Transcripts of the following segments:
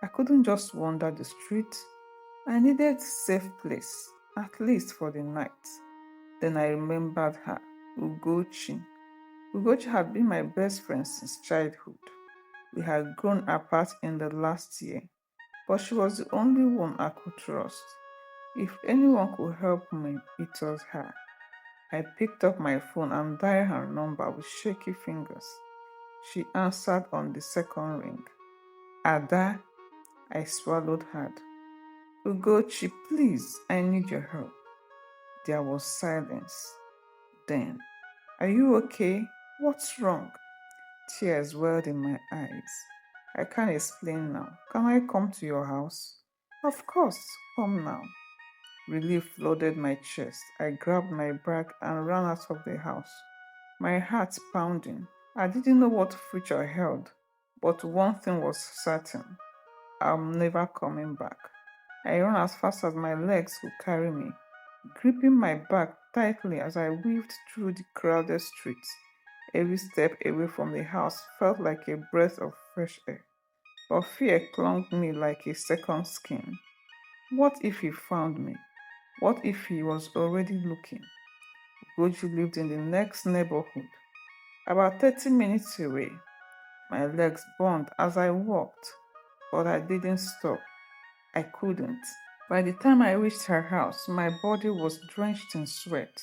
I couldn't just wander the street. I needed a safe place, at least for the night. Then I remembered her, Ugochi. Ugochi had been my best friend since childhood. We had grown apart in the last year, but she was the only one I could trust. If anyone could help me, it was her. I picked up my phone and dialed her number with shaky fingers. She answered on the second ring. Ada, I swallowed hard. Ugochi, please, I need your help. There was silence. Then, are you okay? What's wrong? Tears welled in my eyes. I can't explain now. Can I come to your house? Of course, come now. Relief flooded my chest. I grabbed my bag and ran out of the house, my heart pounding. I didn't know what future held, but one thing was certain. I'm never coming back. I ran as fast as my legs could carry me, gripping my bag tightly as I weaved through the crowded streets. Every step away from the house felt like a breath of fresh air, but fear clung me like a second skin. What if he found me? What if he was already looking? Goju lived in the next neighborhood, about 30 minutes away. My legs burned as I walked, but I didn't stop. I couldn't. By the time I reached her house, my body was drenched in sweat,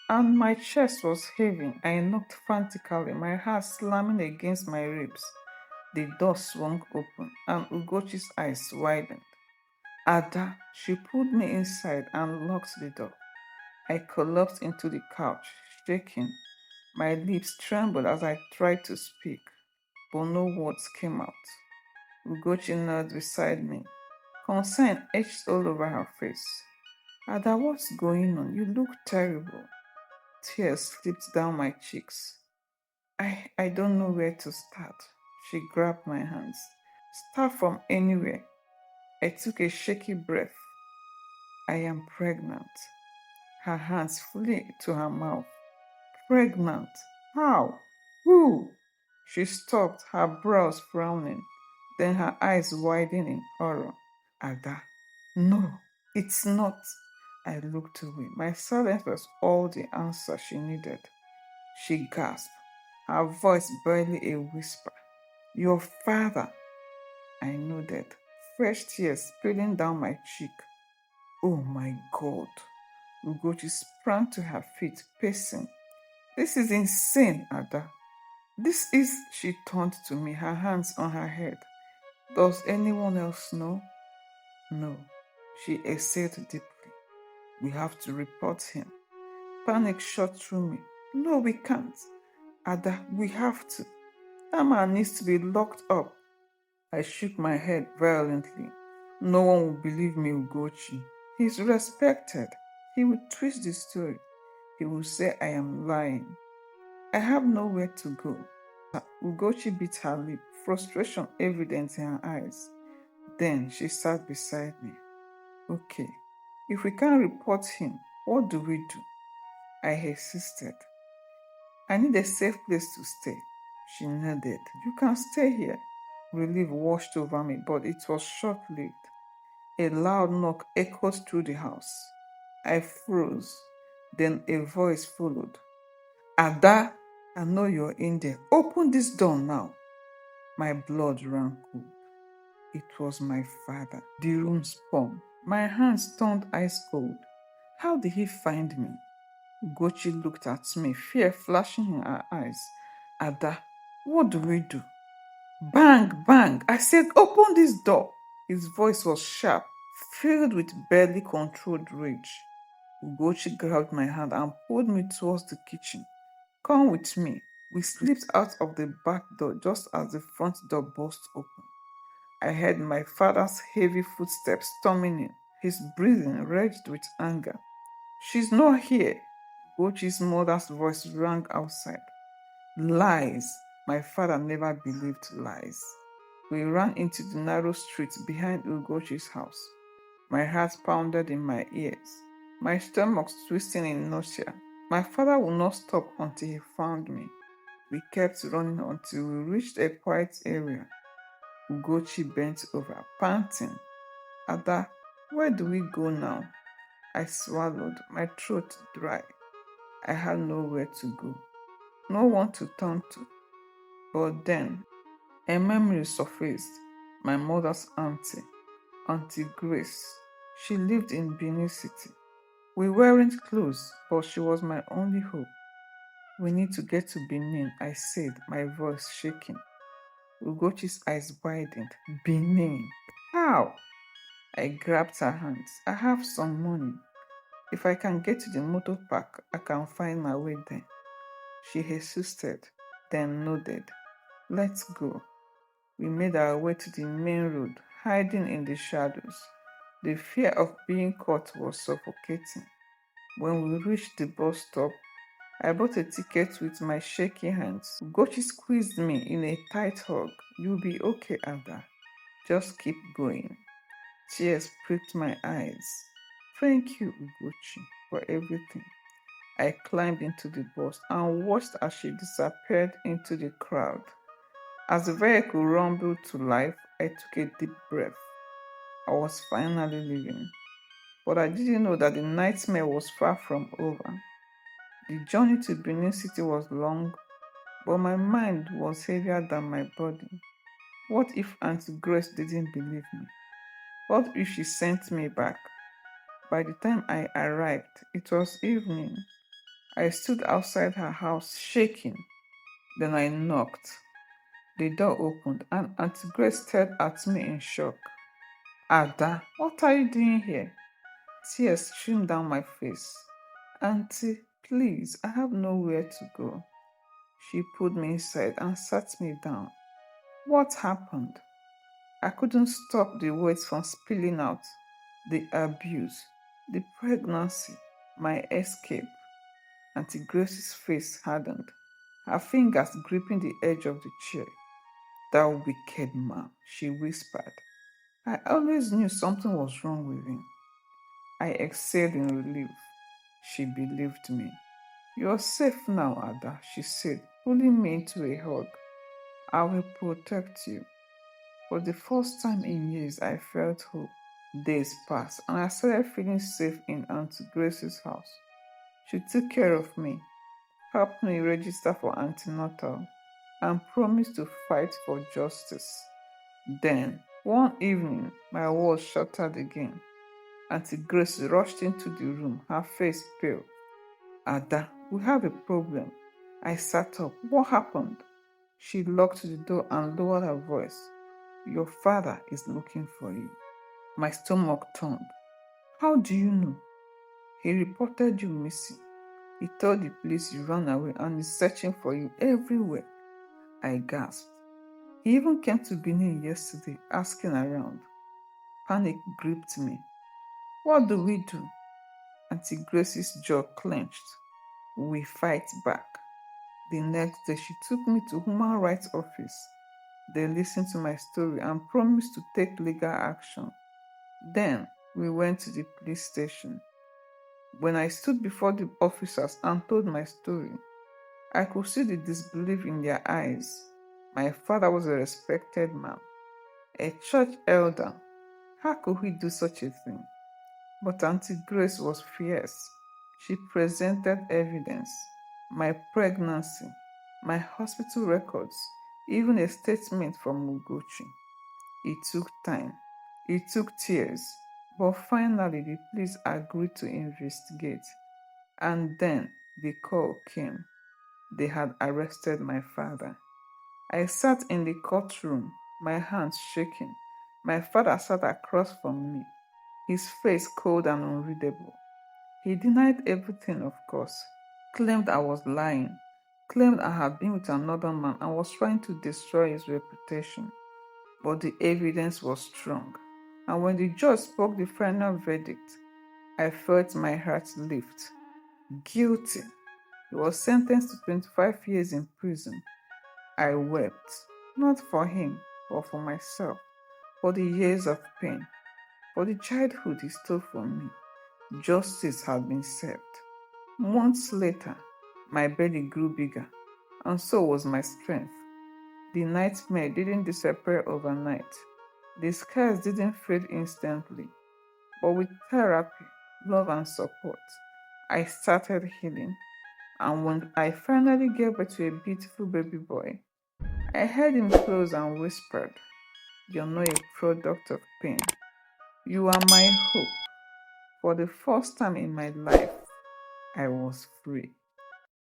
and my chest was heavy. I knocked frantically, my heart slamming against my ribs. The door swung open, and Ugochi's eyes widened. Ada, she pulled me inside and locked the door. I collapsed into the couch, shaking. My lips trembled as I tried to speak, but no words came out. Ugochi knelt beside me, concern etched all over her face. Ada, what's going on? You look terrible. Tears slipped down my cheeks. I don't know where to start. She grabbed my hands. Start from anywhere. I took a shaky breath. I am pregnant. Her hands flew to her mouth. Pregnant? How? Who? She stopped, her brows frowning, then her eyes widened in horror. Ada. No, it's not. I looked away. My silence was all the answer she needed. She gasped, her voice barely a whisper. Your father. I nodded, fresh tears spilling down my cheek. Oh my God. Ugochi sprang to her feet, pacing. This is insane, Ada. This is, she turned to me, her hands on her head. Does anyone else know? No. She exhaled deeply. We have to report him. Panic shot through me. No, we can't. Ada, we have to. That man needs to be locked up. I shook my head violently. No one will believe me, Ugochi. He's respected. He will twist the story. He will say I am lying. I have nowhere to go. Ugochi bit her lip, frustration evident in her eyes. Then she sat beside me. Okay, if we can't report him, what do we do? I insisted. I need a safe place to stay. She nodded. You can stay here. Relief washed over me, but it was short-lived. A loud knock echoed through the house. I froze. Then a voice followed. Ada, I know you're in there. Open this door now. My blood ran cold. It was my father. The room spun. My hands turned ice cold. How did he find me? Gochi looked at me, fear flashing in her eyes. Ada, what do we do? Bang, bang! I said, open this door! His voice was sharp, filled with barely controlled rage. Ugochi grabbed my hand and pulled me towards the kitchen. Come with me. We slipped out of the back door just as the front door burst open. I heard my father's heavy footsteps storming in, his breathing raged with anger. She's not here. Ugochi's mother's voice rang outside. Lies. My father never believed lies. We ran into the narrow street behind Ugochi's house. My heart pounded in my ears, my stomach twisting in nausea. My father would not stop until he found me. We kept running until we reached a quiet area. Ugochi bent over, panting. Ada, where do we go now? I swallowed, my throat dry. I had nowhere to go, no one to turn to. But then, a memory surfaced. My mother's auntie, Auntie Grace. She lived in Benin City. We weren't close, but she was my only hope. We need to get to Benin, I said, my voice shaking. Ugochi's eyes widened. Benin? How? I grabbed her hands. I have some money. If I can get to the motor park, I can find my way there. She hesitated, then nodded. Let's go. We made our way to the main road, hiding in the shadows. The fear of being caught was suffocating. When we reached the bus stop, I bought a ticket with my shaky hands. Ugochi squeezed me in a tight hug. You'll be okay, Ada. Just keep going. Tears pricked my eyes. Thank you, Ugochi, for everything. I climbed into the bus and watched as she disappeared into the crowd. As the vehicle rumbled to life, I took a deep breath. I was finally leaving. But I didn't know that the nightmare was far from over. The journey to Benin City was long, but my mind was heavier than my body. What if Auntie Grace didn't believe me? What if she sent me back? By the time I arrived, it was evening. I stood outside her house shaking. Then I knocked. The door opened and Auntie Grace stared at me in shock. Ada, what are you doing here? Tears streamed down my face. Auntie, please, I have nowhere to go. She pulled me inside and sat me down. What happened? I couldn't stop the words from spilling out. The abuse, the pregnancy, my escape. Auntie Grace's face hardened, her fingers gripping the edge of the chair. That wicked man, she whispered. I always knew something was wrong with him. I exhaled in relief. She believed me. You're safe now, Ada, she said, pulling me into a hug. I will protect you. For the first time in years, I felt hope. Days passed, and I started feeling safe in Auntie Grace's house. She took care of me, helped me register for antenatal, and promised to fight for justice. Then, one evening, my world shattered again. Auntie Grace rushed into the room, her face pale. Ada, we have a problem. I sat up. What happened? She locked the door and lowered her voice. Your father is looking for you. My stomach turned. How do you know? He reported you missing. He told the police you ran away and is searching for you everywhere. I gasped. He even came to Benin yesterday, asking around. Panic gripped me. What do we do? Auntie Grace's jaw clenched. We fight back. The next day, she took me to Human Rights Office. They listened to my story and promised to take legal action. Then, we went to the police station. When I stood before the officers and told my story, I could see the disbelief in their eyes. My father was a respected man, a church elder. How could he do such a thing? But Auntie Grace was fierce. She presented evidence, my pregnancy, my hospital records, even a statement from Ugochi. It took time. It took tears. But finally, the police agreed to investigate. And then the call came. They had arrested my father. I sat in the courtroom, my hands shaking. My father sat across from me, his face cold and unreadable. He denied everything, of course, claimed I was lying, claimed I had been with another man and was trying to destroy his reputation. But the evidence was strong. And when the judge spoke the final verdict, I felt my heart lift. Guilty. He was sentenced to 25 years in prison. I wept, not for him, but for myself, for the years of pain, for the childhood he stole from me. Justice had been served. Months later, my belly grew bigger, and so was my strength. The nightmare didn't disappear overnight. The scars didn't fade instantly. But with therapy, love, and support, I started healing. And when I finally gave birth to a beautiful baby boy, I held him close and whispered, "You're not a product of pain. You are my hope." For the first time in my life, I was free.